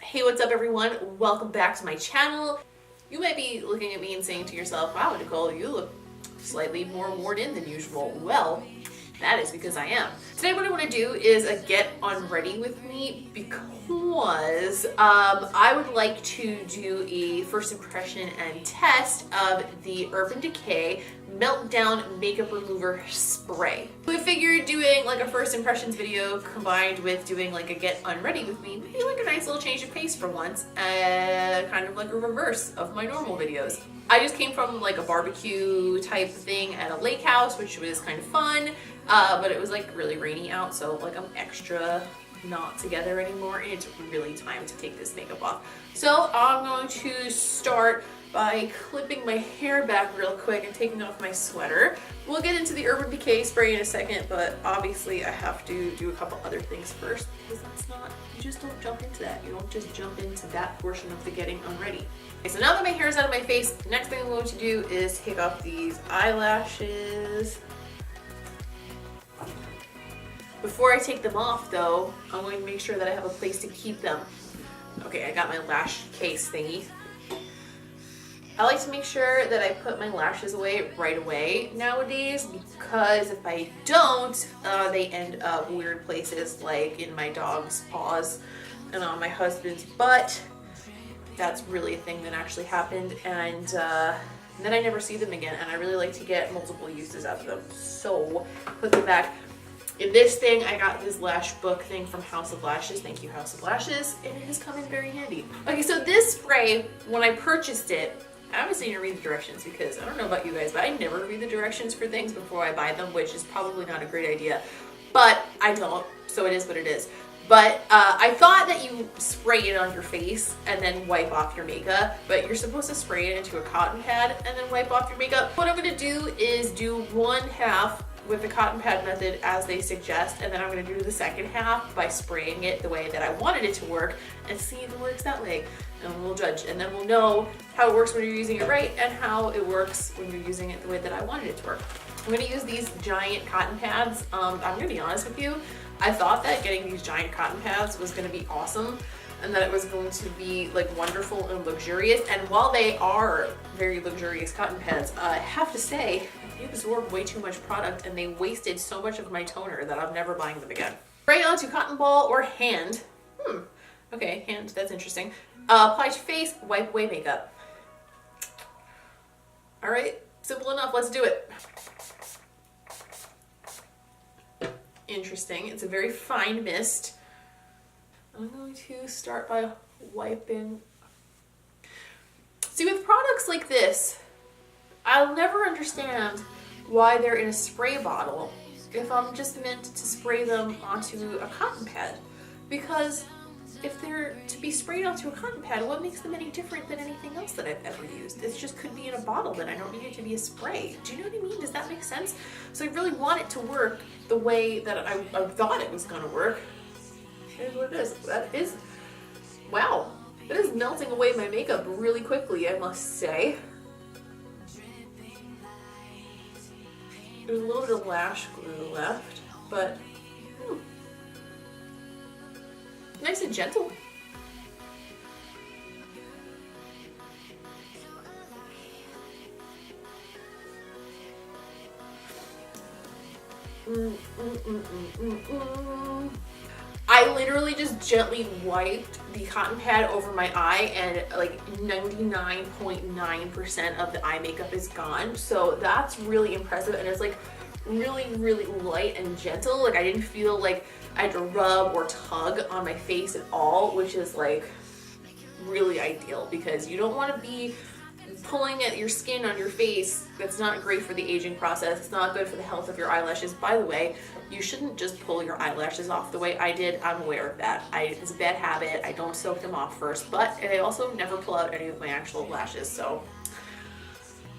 Hey, what's up everyone? Welcome back to my channel. You might be looking at me and saying to yourself, wow, Nicole, you look slightly more worn in than usual. Well, that is because I am. Today what I want to do is a get UNready with me because I would like to do a first impression and test of the Urban Decay Meltdown Makeup Remover Spray. We figured doing like a first impressions video combined with doing like a get UNready with me would be like a nice little change of pace for once, kind of like a reverse of my normal videos. I just came from like a barbecue type thing at a lake house, which was kind of fun, but it was like really rainy out, so like I'm extra not together anymore and it's really time to take this makeup off. So I'm going to start by clipping my hair back real quick and taking off my sweater. We'll get into the Urban Decay spray in a second, but obviously I have to do a couple other things first because that's not, you just don't jump into that. You don't just jump into that portion of the getting UNready. Okay, so now that my hair is out of my face, the next thing I'm going to do is take off these eyelashes. Before I take them off though, I'm going to make sure that I have a place to keep them. Okay, I got my lash case thingy. I like to make sure that I put my lashes away right away nowadays because if I don't, they end up weird places like in my dog's paws and on my husband's butt. That's really a thing that actually happened, and then I never see them again, and I really like to get multiple uses out of them. So put them back. In this thing, I got this lash book thing from House of Lashes. Thank you, House of Lashes, and it has come in very handy. Okay, so this spray, when I purchased it, I obviously didn't read the directions because I don't know about you guys, but I never read the directions for things before I buy them, which is probably not a great idea. But I don't, so it is what it is. But I thought that you spray it on your face and then wipe off your makeup, but you're supposed to spray it into a cotton pad and then wipe off your makeup. What I'm gonna do is do one half with the cotton pad method as they suggest, and then I'm going to do the second half by spraying it the way that I wanted it to work and see if it works that way, and we'll judge, and then we'll know how it works when you're using it right and how it works when you're using it the way that I wanted it to work. I'm going to use these giant cotton pads. I'm going to be honest with you, I thought that getting these giant cotton pads was going to be awesome and that it was going to be like wonderful and luxurious, and while they are very luxurious cotton pads, I have to say they absorb way too much product and they wasted so much of my toner that I'm never buying them again. Spray onto cotton ball or hand. Okay, hand, that's interesting. Apply to face, wipe away makeup. All right, simple enough, let's do it. Interesting, it's a very fine mist. I'm going to start by wiping. See, with products like this, I'll never understand why they're in a spray bottle if I'm just meant to spray them onto a cotton pad. Because if they're to be sprayed onto a cotton pad, what makes them any different than anything else that I've ever used? It just could be in a bottle, then I don't need it to be a spray. Do you know what I mean? Does that make sense? So I really want it to work the way that I thought it was gonna work. Here's what it is. That is, wow, that is melting away my makeup really quickly, I must say. There's a little bit of lash glue left, but nice and gentle. I literally just gently wiped the cotton pad over my eye and like 99.9% of the eye makeup is gone. So that's really impressive, and it's like really, really light and gentle. Like I didn't feel like I had to rub or tug on my face at all, which is like really ideal because you don't want to be pulling at your skin on your face. That's not great for the aging process. It's not good for the health of your eyelashes. By the way, you shouldn't just pull your eyelashes off the way I did. I'm aware of that. It's a bad habit. I don't soak them off first, but I also never pull out any of my actual lashes, so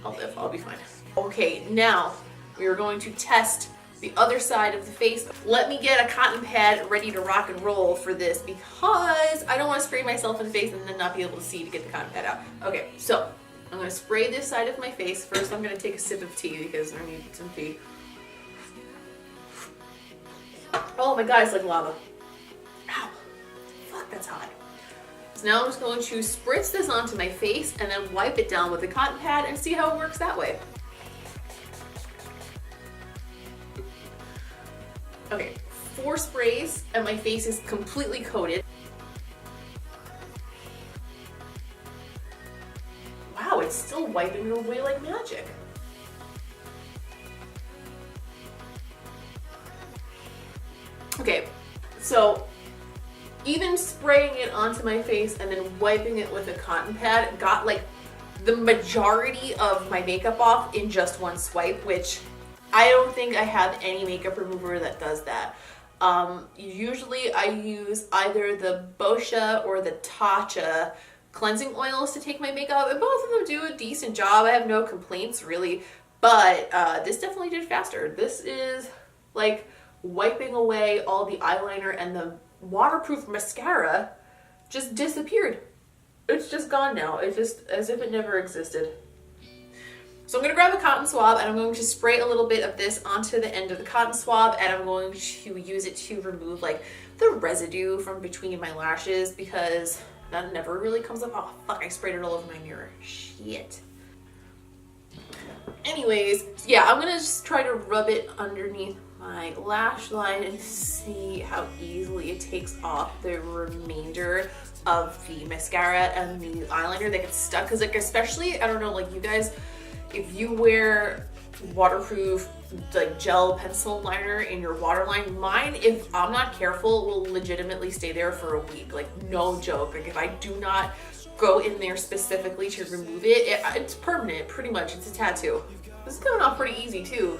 I'll live. I'll be fine. Okay, now we are going to test the other side of the face. Let me get a cotton pad ready to rock and roll for this because I don't want to spray myself in the face and then not be able to see to get the cotton pad out. Okay, so I'm going to spray this side of my face. First, I'm going to take a sip of tea because I need some tea. Oh my god, it's like lava. Ow. Fuck, that's hot. So now I'm just going to spritz this onto my face and then wipe it down with a cotton pad and see how it works that way. Okay, 4 sprays and my face is completely coated. Wow, it's still wiping it away like magic. Okay, so even spraying it onto my face and then wiping it with a cotton pad got like the majority of my makeup off in just one swipe, which I don't think I have any makeup remover that does that. Usually I use either the Boscia or the Tatcha cleansing oils to take my makeup, and both of them do a decent job. I have no complaints really, but this definitely did faster. This is like wiping away all the eyeliner, and the waterproof mascara just disappeared. It's just gone now. It's just as if it never existed. So I'm going to grab a cotton swab and I'm going to spray a little bit of this onto the end of the cotton swab, and I'm going to use it to remove like the residue from between my lashes, because that never really comes up. Oh fuck, I sprayed it all over my mirror. Shit. Anyways, yeah, I'm going to just try to rub it underneath my lash line and see how easily it takes off the remainder of the mascara and the eyeliner that gets stuck. Because like, especially, I don't know, like you guys, if you wear waterproof like gel pencil liner in your waterline, mine, if I'm not careful, will legitimately stay there for a week. Like no joke. Like if I do not go in there specifically to remove it, it's permanent pretty much. It's a tattoo. This is coming off pretty easy too.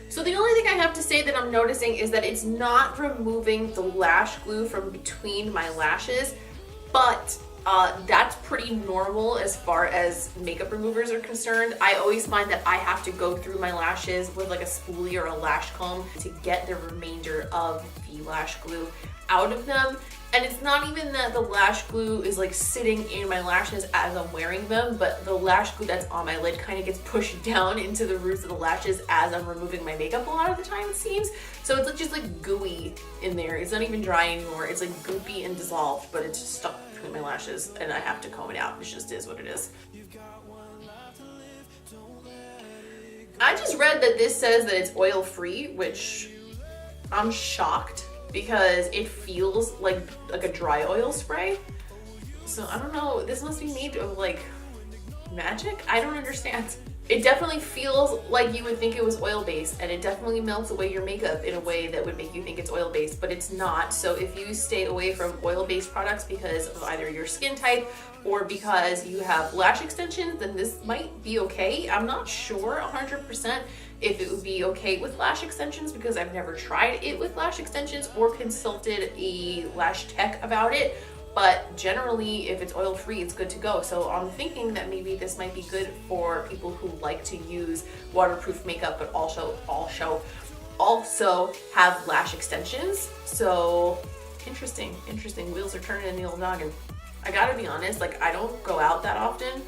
So the only thing I have to say that I'm noticing is that it's not removing the lash glue from between my lashes, but that's pretty normal as far as makeup removers are concerned. I always find that I have to go through my lashes with like a spoolie or a lash comb to get the remainder of the lash glue out of them. And it's not even that the lash glue is like sitting in my lashes as I'm wearing them, but the lash glue that's on my lid kind of gets pushed down into the roots of the lashes as I'm removing my makeup a lot of the time, it seems. So it's just like gooey in there. It's not even dry anymore. It's like goopy and dissolved, but it's just stuck between my lashes and I have to comb it out. It just is what it is. I just read that this says that it's oil-free, which I'm shocked, because it feels like a dry oil spray. So I don't know, this must be made of like magic? I don't understand. It definitely feels like you would think it was oil-based, and it definitely melts away your makeup in a way that would make you think it's oil-based, but it's not. So if you stay away from oil-based products because of either your skin type or because you have lash extensions, then this might be okay. I'm not sure 100% if it would be okay with lash extensions, because I've never tried it with lash extensions or consulted a lash tech about it. But generally, if it's oil-free, it's good to go. So I'm thinking that maybe this might be good for people who like to use waterproof makeup, but also have lash extensions. So interesting. Wheels are turning in the old noggin. I gotta be honest, like I don't go out that often,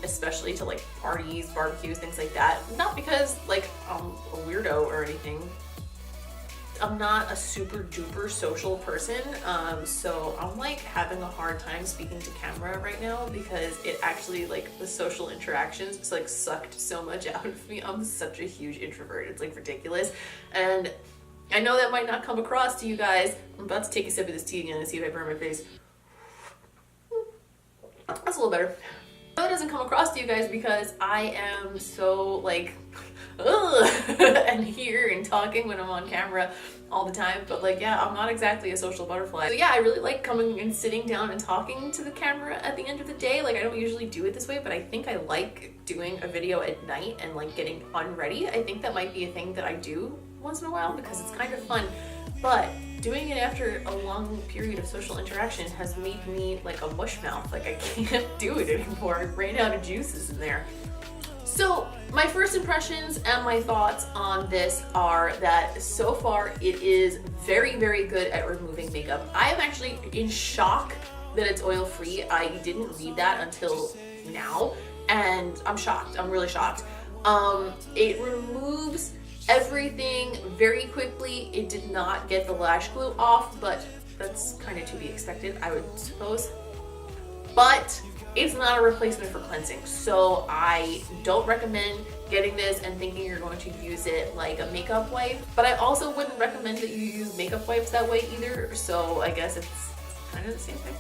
especially to like parties, barbecues, things like that. Not because like I'm a weirdo or anything. I'm not a super duper social person, so I'm like having a hard time speaking to camera right now, because it actually, like, the social interactions just like sucked so much out of me. I'm such a huge introvert, it's like ridiculous. And I know that might not come across to you guys. I'm about to take a sip of this tea again and see if I burn my face. That's a little better. I know it doesn't come across to you guys because I am so like and here and talking when I'm on camera all the time, but like, yeah, I'm not exactly a social butterfly. So yeah, I really like coming and sitting down and talking to the camera at the end of the day. Like, I don't usually do it this way, but I think I like doing a video at night and like getting unready. I think that might be a thing that I do once in a while because it's kind of fun, but doing it after a long period of social interaction has made me like a mush mouth. Like, I can't do it anymore. I ran out of juices in there. So my first impressions and my thoughts on this are that so far it is very, very good at removing makeup. I am actually in shock that it's oil-free. I didn't read that until now, and I'm shocked. I'm really shocked. It removes everything very quickly. It did not get the lash glue off, but that's kind of to be expected, I would suppose. But it's not a replacement for cleansing, so I don't recommend getting this and thinking you're going to use it like a makeup wipe. But I also wouldn't recommend that you use makeup wipes that way either, so I guess it's kind of the same thing.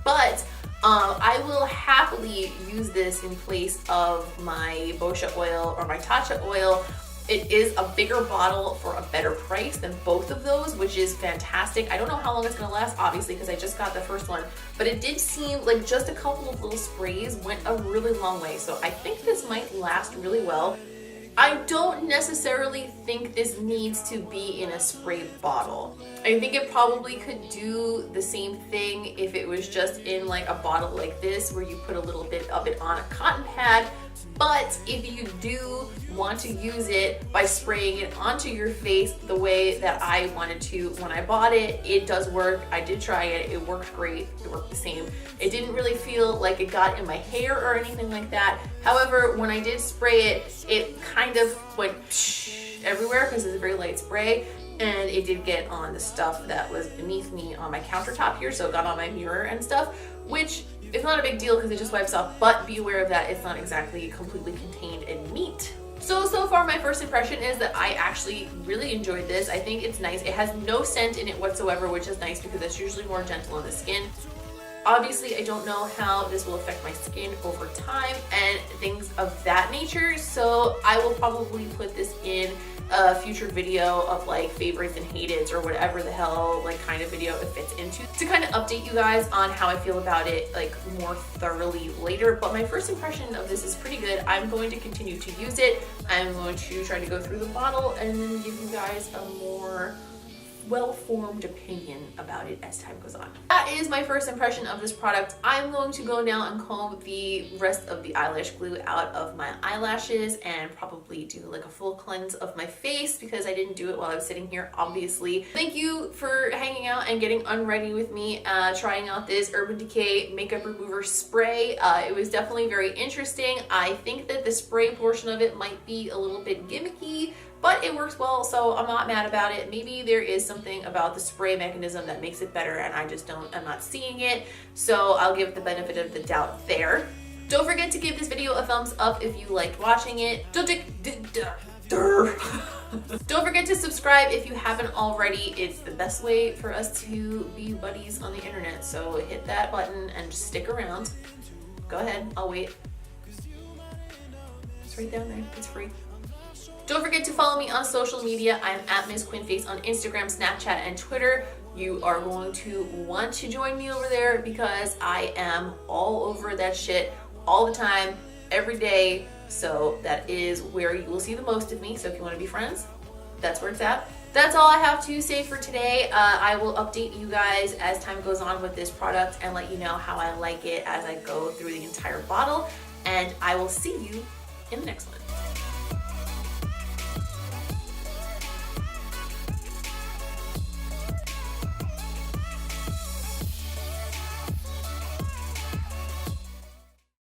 But I will happily use this in place of my Boscia oil or my Tatcha oil. It is a bigger bottle for a better price than both of those, which is fantastic. I don't know how long it's gonna last, obviously, because I just got the first one, but it did seem like just a couple of little sprays went a really long way. So I think this might last really well. I don't necessarily think this needs to be in a spray bottle. I think it probably could do the same thing if it was just in like a bottle like this, where you put a little bit of it on a cotton pad. But if you do want to use it by spraying it onto your face the way that I wanted to when I bought it, it does work. I did try it. It worked great. It worked the same. It didn't really feel like it got in my hair or anything like that. However, when I did spray it, it kind of went everywhere because it's a very light spray. And it did get on the stuff that was beneath me on my countertop here, so it got on my mirror and stuff, which is not a big deal because it just wipes off, but be aware of that. It's not exactly completely contained in meat. So far my first impression is that I actually really enjoyed this. I think it's nice. It has no scent in it whatsoever, which is nice because it's usually more gentle on the skin. Obviously, I don't know how this will affect my skin over time and things of that nature, so I will probably put this in a future video of like favorites and hated or whatever the hell like kind of video it fits into, to kind of update you guys on how I feel about it like more thoroughly later. But my first impression of this is pretty good. I'm going to continue to use it. I'm going to try to go through the bottle and then give you guys a more well-formed opinion about it as time goes on. That is my first impression of this product. I'm going to go now and comb the rest of the eyelash glue out of my eyelashes and probably do like a full cleanse of my face because I didn't do it while I was sitting here, obviously. Thank you for hanging out and getting unready with me, trying out this Urban Decay makeup remover spray. It was definitely very interesting. I think that the spray portion of it might be a little bit gimmicky, but it works well, so I'm not mad about it. Maybe there is something about the spray mechanism that makes it better and I'm not seeing it, so I'll give the benefit of the doubt there. Don't forget to give this video a thumbs up if you liked watching it. Don't forget to subscribe if you haven't already. It's the best way for us to be buddies on the internet, so hit that button and just stick around. Go ahead, I'll wait. It's right down there, it's free. Don't forget to follow me on social media. I'm at Miss QuinnFace on Instagram, Snapchat, and Twitter. You are going to want to join me over there because I am all over that shit all the time, every day. So that is where you will see the most of me. So if you want to be friends, that's where it's at. That's all I have to say for today. I will update you guys as time goes on with this product and let you know how I like it as I go through the entire bottle. And I will see you in the next one.